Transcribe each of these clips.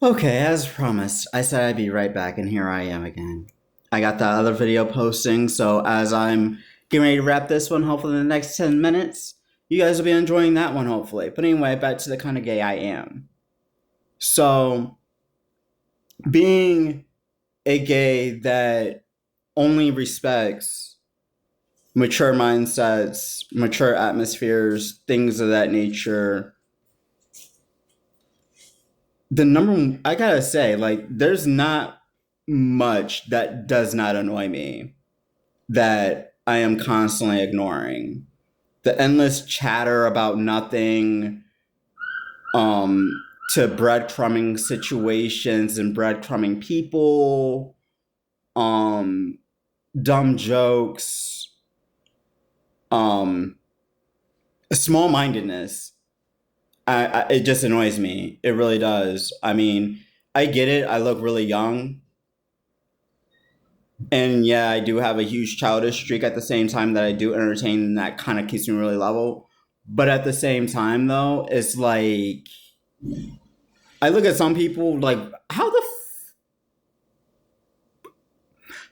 Okay, as promised, I said I'd be right back, and here I am again. I got that other video posting, so as I'm getting ready to wrap this one, hopefully in the next 10 minutes, you guys will be enjoying that one, hopefully. But anyway, back to the kind of gay I am. So, being a gay that only respects mature mindsets, mature atmospheres, things of that nature, the number one, I gotta say, like, there's not much that does not annoy me that I am constantly ignoring. The endless chatter about nothing, um, to breadcrumbing situations and breadcrumbing people, um, dumb jokes, um, small mindedness. It just annoys me. It really does. I mean, I get it. I look really young. And yeah, I do have a huge childish streak at the same time that I do entertain, and that kind of keeps me really level. But at the same time, though, it's like I look at some people like,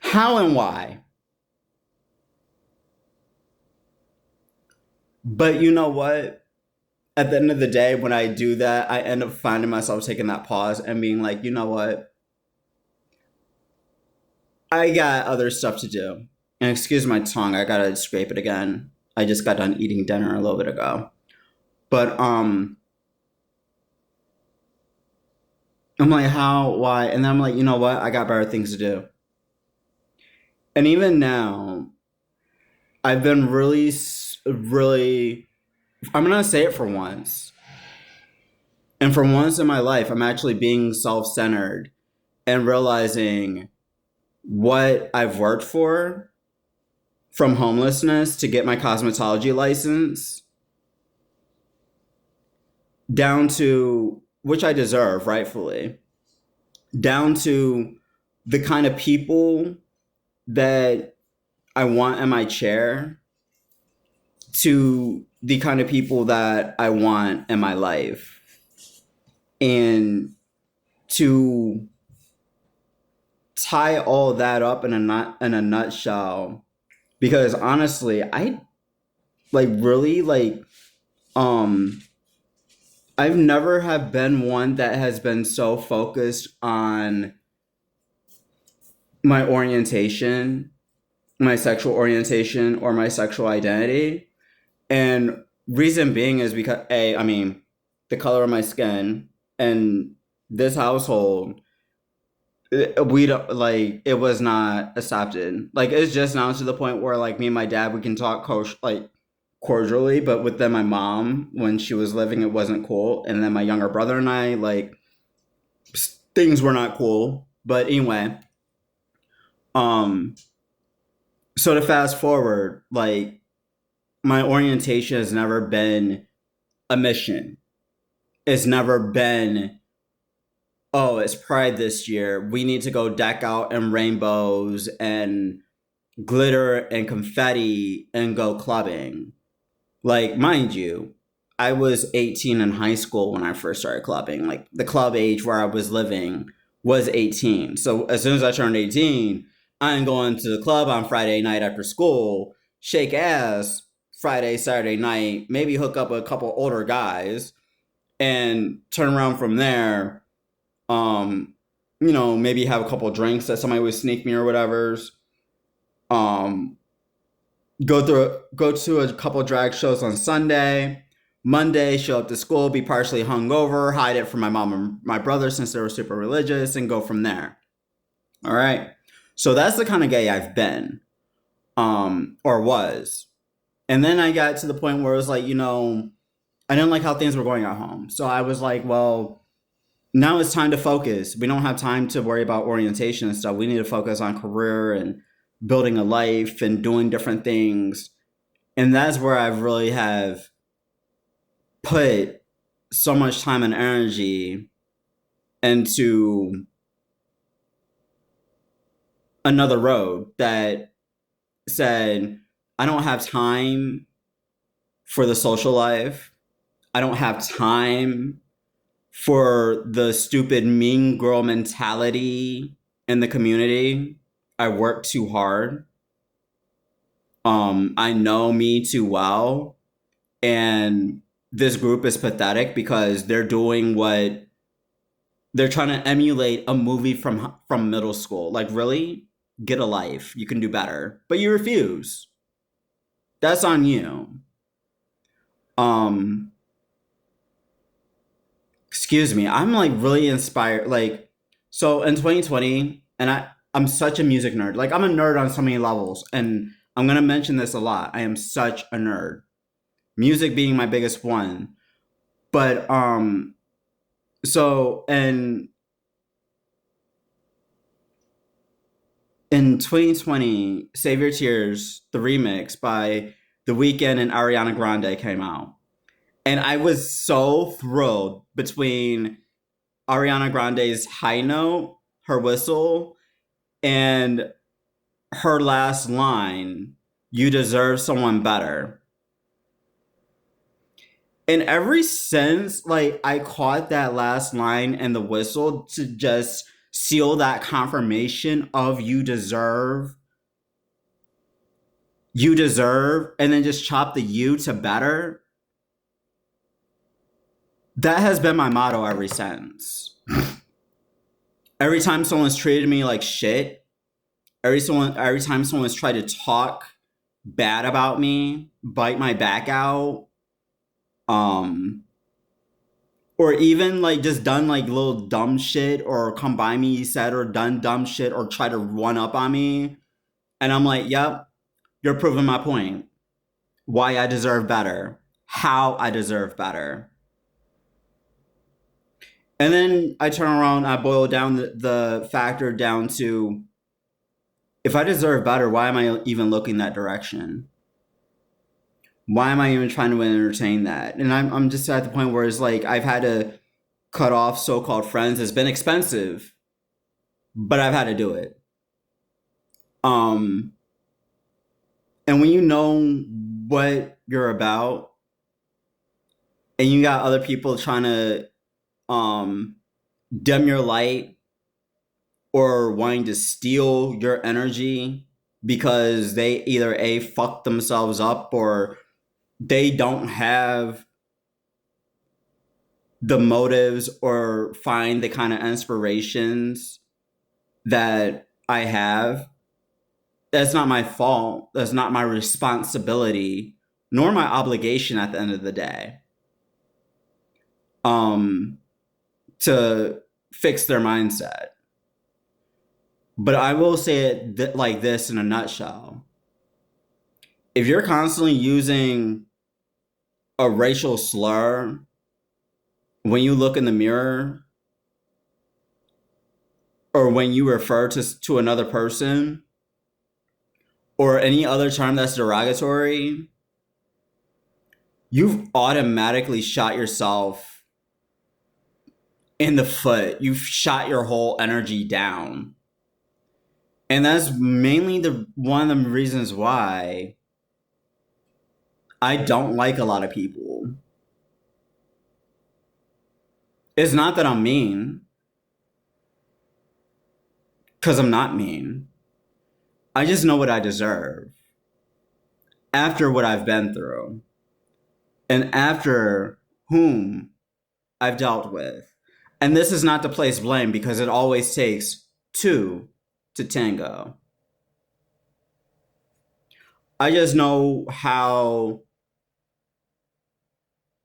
how and why? But you know what? At the end of the day, when I do that, I end up finding myself taking that pause and being like, you know what? I got other stuff to do. And excuse my tongue, I gotta scrape it again. I just got done eating dinner a little bit ago. But I'm like, how, why? And then I'm like, you know what? I got better things to do. And even now, I've been really, I'm going to say it for once. And for once in my life, I'm actually being self centered and realizing what I've worked for from homelessness to get my cosmetology license down to, which I deserve, rightfully, down to the kind of people that I want in my chair to the kind of people that I want in my life. And to tie all that up in a nutshell, because honestly, I like really like um I've never have been one that has been so focused on my orientation, my sexual orientation or my sexual identity. And reason being is because I mean, the color of my skin and this household, we don't like it was not accepted. Like it's just now to the point where like me and my dad we can talk like cordially, but with then my mom when she was living it wasn't cool, and then my younger brother and I like things were not cool. But anyway, um, so to fast forward, like my orientation has never been a mission. It's never been, oh, it's Pride this year. We need to go deck out in rainbows and glitter and confetti and go clubbing. Like, mind you, I was 18 in high school when I first started clubbing. Like, the club age where I was living was 18. So, as soon as I turned 18, I'm going to the club on Friday night after school, shake ass Friday, Saturday night, maybe hook up a couple older guys, and turn around from there. Um, maybe have a couple drinks that somebody would sneak me or whatever's. Um, go to a couple drag shows on Sunday. Monday, show up to school, be partially hungover, hide it from my mom and my brother since they were super religious, and go from there. All right. So that's the kind of gay I've been, or was. And then I got to the point where it was like, I didn't like how things were going at home. So I was like, well, now it's time to focus. We don't have time to worry about orientation and stuff. We need to focus on career and building a life and doing different things. And that's where I really have put so much time and energy into another road that said, I don't have time for the social life. I don't have time for the stupid mean girl mentality in the community. I work too hard. I know me too well. And this group is pathetic because they're doing what they're trying to emulate a movie from middle school. Like, really? Get a life. You can do better. But you refuse. That's on you. Excuse me. I'm like really inspired. Like, so in 2020, and I'm such a music nerd. Like, I'm a nerd on so many levels, and I'm gonna mention this a lot. I am such a nerd. Music being my biggest one. But so in 2020, Save Your Tears, the remix by The Weeknd and Ariana Grande came out. And I was so thrilled between Ariana Grande's high note, her whistle, and her last line, "You deserve someone better." In every sense, like, I caught that last line and the whistle to just seal that confirmation of you deserve, and then just chop the you to better. That has been my motto ever since. Every time someone's treated me like shit, every time someone's tried to talk bad about me, bite my back out, or even like just done like little dumb shit or come by me, said or done dumb shit or try to run up on me, and I'm like, yep, you're proving my point. Why I deserve better. How I deserve better. And then I turn around, I boil down the factor down to, if I deserve better, why am I even looking that direction? Why am I even trying to entertain that? And I'm just at the point where it's like I've had to cut off so-called friends. It's been expensive, but I've had to do it. And when you know what you're about, and you got other people trying to dim your light or wanting to steal your energy because they either A, fuck themselves up, or they don't have the motives or find the kind of inspirations that I have, that's not my fault. That's not my responsibility, nor my obligation at the end of the day, to fix their mindset. But I will say it like this in a nutshell. If you're constantly using a racial slur when you look in the mirror, or when you refer to another person, or any other term that's derogatory, you've automatically shot yourself in the foot. You've shot your whole energy down. And that's mainly one of the reasons why I don't like a lot of people. It's not that I'm mean, because I'm not mean. I just know what I deserve after what I've been through and after whom I've dealt with. And this is not to place blame, because it always takes two to tango. I just know how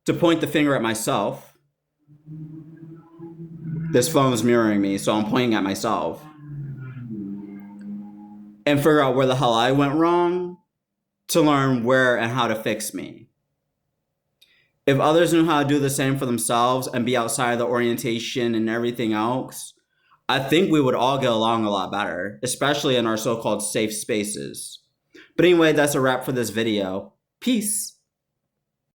to point the finger at myself. This phone's mirroring me, so I'm pointing at myself. And figure out where the hell I went wrong to learn where and how to fix me. If others knew how to do the same for themselves and be outside of the orientation and everything else, I think we would all get along a lot better, especially in our so-called safe spaces. But anyway, that's a wrap for this video. Peace.